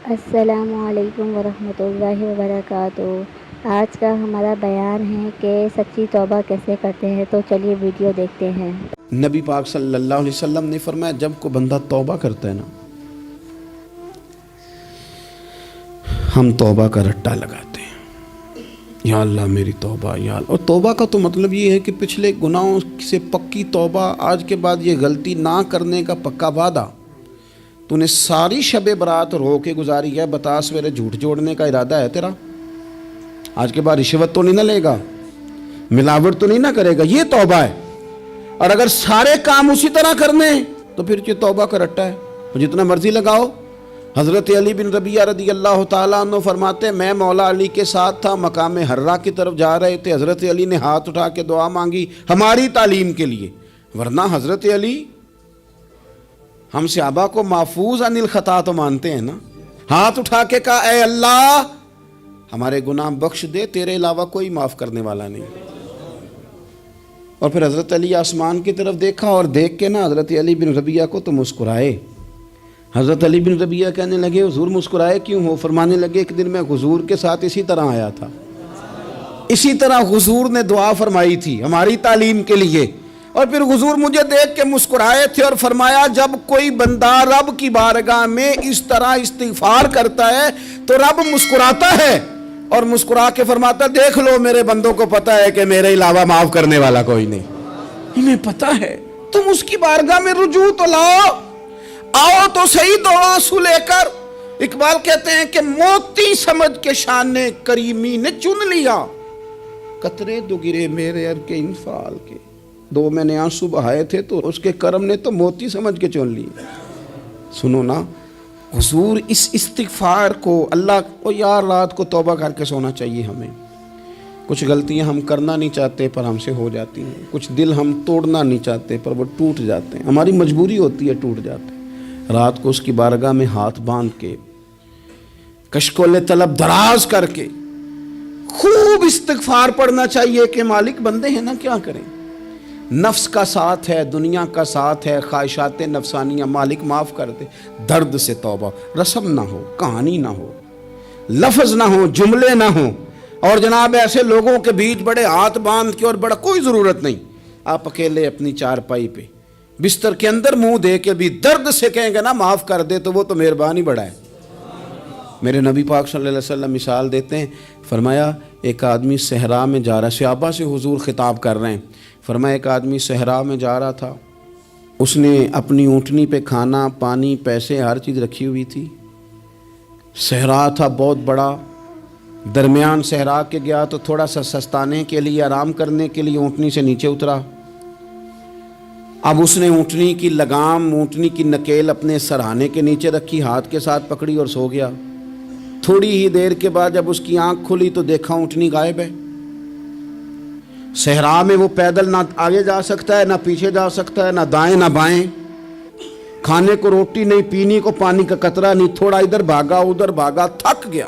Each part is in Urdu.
السلام علیکم ورحمۃ اللہ وبرکاتہ۔ آج کا ہمارا بیان ہے کہ سچی توبہ کیسے کرتے ہیں، تو چلیے ویڈیو دیکھتے ہیں۔ نبی پاک صلی اللہ علیہ وسلم نے فرمایا جب کوئی بندہ توبہ کرتا ہے نا، ہم توبہ کا رٹا لگاتے ہیں، یا اللہ میری توبہ، یا اللہ۔ اور توبہ کا تو مطلب یہ ہے کہ پچھلے گناہوں سے پکی توبہ، آج کے بعد یہ غلطی نہ کرنے کا پکا وعدہ۔ تو نے ساری شب برات رو کے گزاری ہے، بتا سویرے جھوٹ جوڑنے کا ارادہ ہے تیرا؟ آج کے بعد رشوت تو نہیں نہ لے گا، ملاوٹ تو نہیں نہ کرے گا، یہ توبہ ہے۔ اور اگر سارے کام اسی طرح کرنے تو پھر یہ توبہ کا رٹا ہے، جتنا مرضی لگاؤ۔ حضرت علی بن ربیعہ رضی اللہ تعالیٰ عنہ فرماتے ہیں میں مولا علی کے ساتھ تھا، مقام حرہ کی طرف جا رہے تھے، حضرت علی نے ہاتھ اٹھا کے دعا مانگی ہماری تعلیم کے لیے، ورنہ حضرت علی ہم صحابہ کو محفوظ عن الخطا تو مانتے ہیں نا۔ ہاتھ اٹھا کے کہا اے اللہ ہمارے گناہ بخش دے، تیرے علاوہ کوئی معاف کرنے والا نہیں۔ اور پھر حضرت علی آسمان کی طرف دیکھا اور دیکھ کے نا حضرت علی بن ربیعہ کو تو مسکرائے۔ حضرت علی بن ربیعہ کہنے لگے حضور مسکرائے کیوں ہو؟ فرمانے لگے ایک دن میں حضور کے ساتھ اسی طرح آیا تھا، اسی طرح حضور نے دعا فرمائی تھی ہماری تعلیم کے لیے، اور پھر حضور مجھے دیکھ کے مسکرائے تھے اور فرمایا جب کوئی بندہ رب کی بارگاہ میں اس طرح استغفار کرتا ہے تو رب مسکراتا ہے، اور مسکرا کے فرماتا دیکھ لو میرے بندوں کو پتا ہے کہ میرے علاوہ معاف کرنے والا کوئی نہیں، انہیں پتا ہے، تم اس کی بارگاہ میں رجوع تو لاؤ، آؤ تو صحیح دو آنسو لے کر۔ اقبال کہتے ہیں کہ موتی سمجھ کے شان کریمی نے چن لیا، قطرے دو گرے میرے ار کے انفعال کے، دو میں نے آنسو بہائے تھے تو اس کے کرم نے تو موتی سمجھ کے چن لی۔ سنو نا حضور اس استغفار کو، اللہ کو یار رات کو توبہ کر کے سونا چاہیے ہمیں۔ کچھ غلطیاں ہم کرنا نہیں چاہتے پر ہم سے ہو جاتی ہیں، کچھ دل ہم توڑنا نہیں چاہتے پر وہ ٹوٹ جاتے ہیں، ہماری مجبوری ہوتی ہے ٹوٹ جاتے ہیں۔ رات کو اس کی بارگاہ میں ہاتھ باندھ کے کشکول طلب دراز کر کے خوب استغفار پڑھنا چاہیے کہ مالک بندے ہیں نا کیا کریں، نفس کا ساتھ ہے، دنیا کا ساتھ ہے، خواہشات نفسانیہ، مالک معاف کر دے۔ درد سے توبہ، رسم نہ ہو، کہانی نہ ہو، لفظ نہ ہو، جملے نہ ہوں، اور جناب ایسے لوگوں کے بیچ بڑے ہاتھ باندھ کے اور بڑا کوئی ضرورت نہیں، آپ اکیلے اپنی چارپائی پہ بستر کے اندر منہ دے کے بھی درد سے کہیں گے نا معاف کر دے تو وہ تو مہربانی بڑا ہے۔ میرے نبی پاک صلی اللہ علیہ وسلم مثال دیتے ہیں، فرمایا ایک آدمی صحرا میں جا رہا ہے، صحابہ سے حضور خطاب کر رہے ہیں، فرمایا ایک آدمی صحرا میں جا رہا تھا، اس نے اپنی اونٹنی پہ کھانا پانی پیسے ہر چیز رکھی ہوئی تھی، صحرا تھا بہت بڑا، درمیان صحرا کے گیا تو تھوڑا سا سستانے کے لیے آرام کرنے کے لیے اونٹنی سے نیچے اترا، اب اس نے اونٹنی کی لگام، اونٹنی کی نکیل اپنے سرہانے کے نیچے رکھی، ہاتھ کے ساتھ پکڑی اور سو گیا۔ تھوڑی ہی دیر کے بعد جب اس کی آنکھ کھلی تو دیکھا اونٹنی غائب ہے۔ صحرا میں وہ پیدل نہ آگے جا سکتا ہے، نہ پیچھے جا سکتا ہے، نہ دائیں نہ بائیں، کھانے کو روٹی نہیں، پینے کو پانی کا قطرہ نہیں، تھوڑا ادھر بھاگا ادھر بھاگا، تھک گیا۔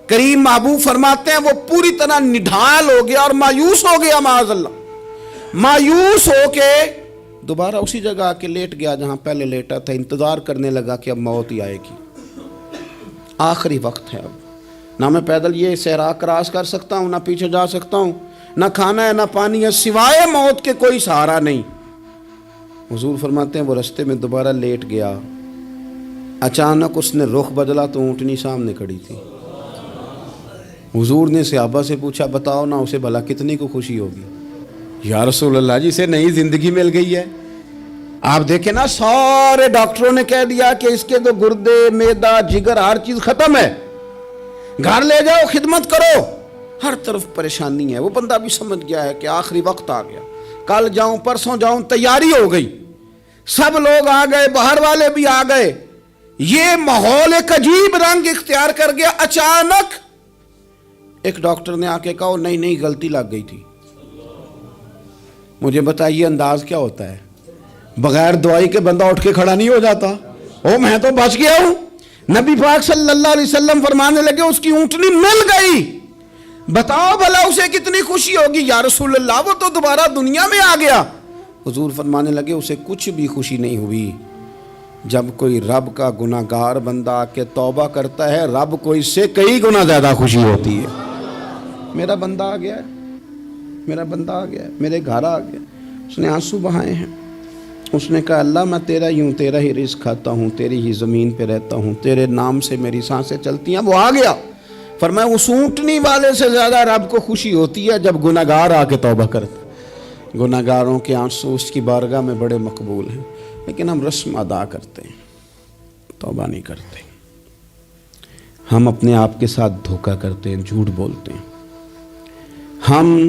کریم محبوب فرماتے ہیں وہ پوری طرح نڈھال ہو گیا اور مایوس ہو گیا، معاذ اللہ، مایوس ہو کے دوبارہ اسی جگہ آ کے لیٹ گیا جہاں پہلے لیٹا تھا، انتظار کرنے لگا کہ اب موت ہی آئے گی، آخری وقت ہے، اب نہ میں پیدل یہ صحرا کراس کر سکتا ہوں، نہ پیچھے جا سکتا ہوں، نہ کھانا ہے نہ پانی ہے، سوائے موت کے کوئی سہارا نہیں۔ حضور فرماتے ہیں وہ رستے میں دوبارہ لیٹ گیا، اچانک اس نے رخ بدلا تو اونٹنی سامنے کھڑی تھی۔ حضور نے صحابہ سے پوچھا بتاؤ نا اسے بھلا کتنی کو خوشی ہوگی؟ یا رسول اللہ جسے نئی زندگی مل گئی ہے۔ آپ دیکھیں نا سارے ڈاکٹروں نے کہہ دیا کہ اس کے تو گردے معدہ جگر ہر چیز ختم ہے، گھر لے جاؤ خدمت کرو، ہر طرف پریشانی ہے۔ وہ بندہ بھی سمجھ گیا ہے کہ آخری وقت آ گیا، کل جاؤں پرسوں جاؤں، تیاری ہو گئی، سب لوگ آ گئے، باہر والے بھی آ گئے، یہ ماحول ایک عجیب رنگ اختیار کر گیا۔ اچانک ایک ڈاکٹر نے آ کے کہا نہیں غلطی لگ گئی تھی۔ مجھے بتائیے انداز کیا ہوتا ہے؟ بغیر دوائی کے بندہ اٹھ کے کھڑا نہیں ہو جاتا، او میں تو بچ گیا ہوں۔ نبی پاک صلی اللہ علیہ وسلم فرمانے لگے اس کی اونٹنی مل گئی، بتاؤ بھلا اسے کتنی خوشی ہوگی؟ یا رسول اللہ وہ تو دوبارہ دنیا میں آ گیا۔ حضور فرمانے لگے اسے کچھ بھی خوشی نہیں ہوئی، جب کوئی رب کا گناہ گار بندہ آ کے توبہ کرتا ہے رب کو اس سے کئی گنا زیادہ خوشی ہوتی ہے. میرا بندہ آ گیا ہے, میرا بندہ آ گیا ہے, میرے گھر آ گیا. اس نے آنسو بہائے ہیں. اس نے کہا اللہ میں تیرا ہی ہوں, تیرا ہی رزق کھاتا ہوں, تیری ہی زمین پہ رہتا ہوں, تیرے نام سے میری سانسیں چلتی ہیں. وہ آ گیا. فرمایا اس اونٹنی والے سے زیادہ رب کو خوشی ہوتی ہے جب گناہ گار آ کے توبہ کرتا. گناہ گاروں کے آنسو اس کی بارگاہ میں بڑے مقبول ہیں, لیکن ہم رسم ادا کرتے ہیں, توبہ نہیں کرتے. ہم اپنے آپ کے ساتھ دھوکہ کرتے ہیں, جھوٹ بولتے ہیں. ہم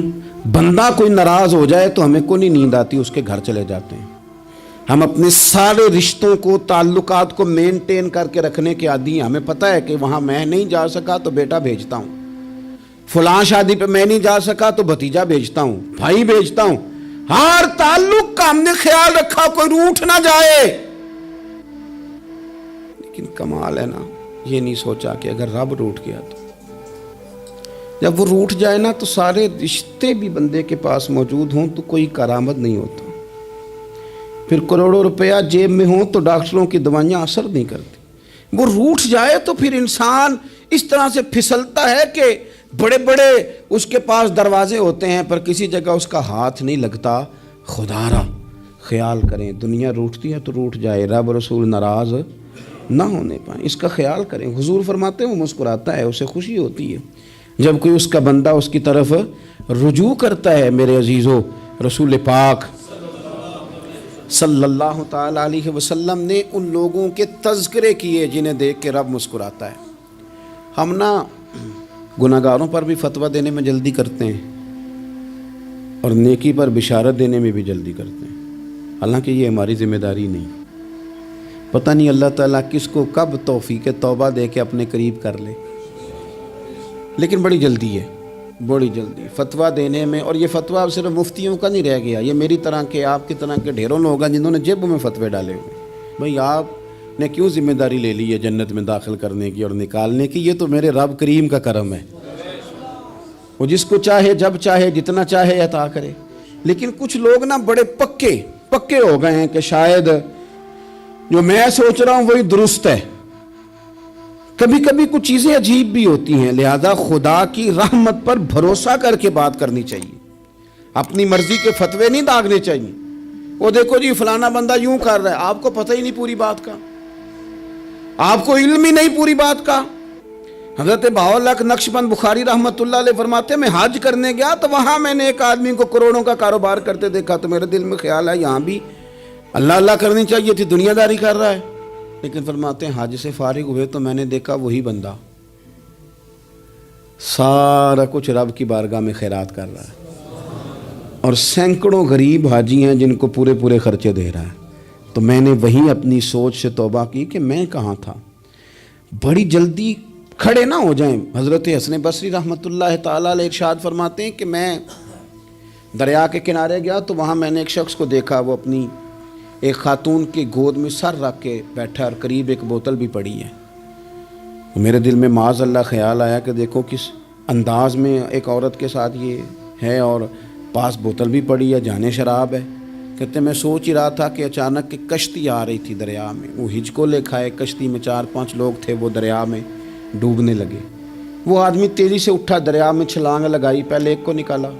بندہ کوئی ناراض ہو جائے تو ہمیں کو نہیں نیند آتی, اس کے گھر چلے جاتے ہیں. ہم اپنے سارے رشتوں کو, تعلقات کو مینٹین کر کے رکھنے کے عادی ہیں. ہمیں پتہ ہے کہ وہاں میں نہیں جا سکا تو بیٹا بھیجتا ہوں, فلاں شادی پہ میں نہیں جا سکا تو بھتیجا بھیجتا ہوں, بھائی بھیجتا ہوں. ہر تعلق کا ہم نے خیال رکھا کوئی روٹھ نہ جائے. لیکن کمال ہے نا, یہ نہیں سوچا کہ اگر رب روٹھ گیا تو جب وہ روٹھ جائے نا تو سارے رشتے بھی بندے کے پاس موجود ہوں تو کوئی کارآمد نہیں ہوتا. پھر کروڑوں روپیہ جیب میں ہوں تو ڈاکٹروں کی دوائیاں اثر نہیں کرتی. وہ روٹھ جائے تو پھر انسان اس طرح سے پھسلتا ہے کہ بڑے بڑے اس کے پاس دروازے ہوتے ہیں پر کسی جگہ اس کا ہاتھ نہیں لگتا. خدا را خیال کریں, دنیا روٹتی ہے تو روٹھ جائے, رب رسول ناراض نہ ہونے پائیں, اس کا خیال کریں. حضور فرماتے ہیں وہ مسکراتا ہے, اسے خوشی ہوتی ہے جب کوئی اس کا بندہ اس کی طرف رجوع کرتا ہے. میرے عزیزو, رسول پاک صلی اللہ تعالیٰ علیہ وسلم نے ان لوگوں کے تذکرے کیے جنہیں دیکھ کے رب مسکراتا ہے. ہم نا گناہ گاروں پر بھی فتویٰ دینے میں جلدی کرتے ہیں اور نیکی پر بشارت دینے میں بھی جلدی کرتے ہیں, حالانکہ یہ ہماری ذمہ داری نہیں. پتہ نہیں اللہ تعالیٰ کس کو کب توفیق توبہ دے کے اپنے قریب کر لے, لیکن بڑی جلدی ہے, بڑی جلدی فتویٰ دینے میں. اور یہ فتویٰ صرف مفتیوں کا نہیں رہ گیا, یہ میری طرح کے, آپ کی طرح کے ڈھیروں لوگ ہیں جنہوں نے جیبوں میں فتوے ڈالے ہوئے. بھئی آپ نے کیوں ذمہ داری لے لی ہے جنت میں داخل کرنے کی اور نکالنے کی؟ یہ تو میرے رب کریم کا کرم ہے, وہ جس کو چاہے جب چاہے جتنا چاہے عطا کرے. لیکن کچھ لوگ نا بڑے پکے ہو گئے ہیں کہ شاید جو میں سوچ رہا ہوں وہی درست ہے. کبھی کبھی کچھ چیزیں عجیب بھی ہوتی ہیں, لہذا خدا کی رحمت پر بھروسہ کر کے بات کرنی چاہیے. اپنی مرضی کے فتوے نہیں داغنے چاہیے. وہ دیکھو جی فلانا بندہ یوں کر رہا ہے, آپ کو پتہ ہی نہیں پوری بات کا, آپ کو علم ہی نہیں پوری بات کا. حضرت بہاءاللہ نقشبند بخاری رحمۃ اللہ علیہ فرماتے ہیں میں حج کرنے گیا تو وہاں میں نے ایک آدمی کو کروڑوں کا کاروبار کرتے دیکھا تو میرے دل میں خیال ہے یہاں بھی اللہ اللہ کرنی چاہیے تھی, دنیا داری کر رہا ہے. لیکن فرماتے ہیں حج سے فارغ ہوئے تو میں نے دیکھا وہی بندہ سارا کچھ رب کی بارگاہ میں خیرات کر رہا ہے اور سینکڑوں غریب حاجی ہیں جن کو پورے خرچے دے رہا ہے. تو میں نے وہیں اپنی سوچ سے توبہ کی کہ میں کہاں تھا. بڑی جلدی کھڑے نہ ہو جائیں. حضرت حسن بصری رحمۃ اللہ تعالیٰ علیہ ارشاد فرماتے ہیں کہ میں دریا کے کنارے گیا تو وہاں میں نے ایک شخص کو دیکھا, وہ اپنی ایک خاتون کی گود میں سر رکھ کے بیٹھا اور قریب ایک بوتل بھی پڑی ہے. میرے دل میں معاذ اللہ خیال آیا کہ دیکھو کس انداز میں ایک عورت کے ساتھ یہ ہے اور پاس بوتل بھی پڑی ہے, جانے شراب ہے. کہتے میں سوچ ہی رہا تھا کہ اچانک ایک کشتی آ رہی تھی دریا میں. وہ ہچکو لے کھائے, کشتی میں 4-5 لوگ تھے, وہ دریا میں ڈوبنے لگے. وہ آدمی تیزی سے اٹھا, دریا میں چھلانگ لگائی, پہلے ایک کو نکالا,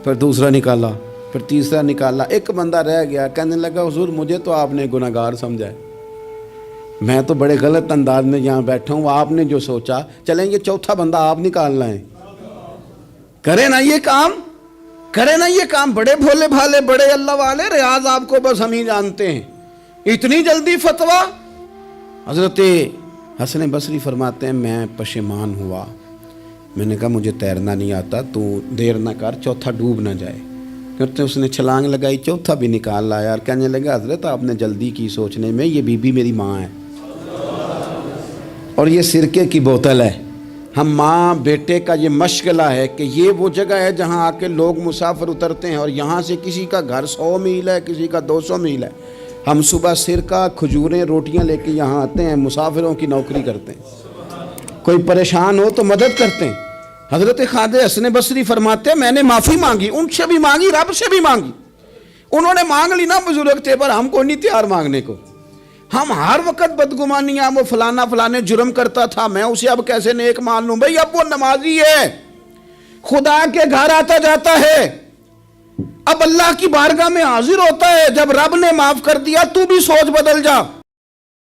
پھر دوسرا نکالا, پھر تیسرا نکالا. ایک بندہ رہ گیا, کہنے لگا حضور مجھے تو آپ نے گناہ گار سمجھا ہے, میں تو بڑے غلط انداز میں یہاں بیٹھا ہوں, آپ نے جو سوچا چلیں یہ چوتھا بندہ آپ نکالنا ہے. کرے نا یہ کام, کرے نا یہ کام. بڑے بھولے بھالے, بڑے اللہ والے, ریاض آپ کو بس ہم ہی جانتے ہیں. اتنی جلدی فتویٰ. حضرت حسن بصری فرماتے ہیں میں پشیمان ہوا, میں نے کہا مجھے تیرنا نہیں آتا, تو دیر نہ کر, چوتھا ڈوب نہ جائے. کرتے اس نے چھلانگ لگائی, چوتھا بھی نکال لایا اور کہنے لگا حضرت آپ نے جلدی کی سوچنے میں, یہ بی بی میری ماں ہے اور یہ سرکے کی بوتل ہے. ہم ماں بیٹے کا یہ مشغلہ ہے کہ یہ وہ جگہ ہے جہاں آ کے لوگ مسافر اترتے ہیں اور یہاں سے کسی کا گھر 100 میل ہے, کسی کا 200 میل ہے. ہم صبح سرکہ, کھجوریں, روٹیاں لے کے یہاں آتے ہیں, مسافروں کی نوکری کرتے ہیں. کوئی پریشان ہو تو مدد کرتے ہیں. حضرت خواجہ حسن بصری فرماتے ہیں میں نے معافی مانگی, ان سے بھی مانگی, رب سے بھی مانگی. انہوں نے مانگ لی نا, بزرگ تھے, پر ہم کو نہیں تیار مانگنے کو. ہم ہر وقت بدگمانیاں، وہ فلانا فلانے جرم کرتا تھا، میں اسے اب کیسے نیک مان لوں؟ بھئی اب وہ نمازی ہے، خدا کے گھر آتا جاتا ہے، اب اللہ کی بارگاہ میں حاضر ہوتا ہے، جب رب نے معاف کر دیا تو بھی سوچ بدل جا۔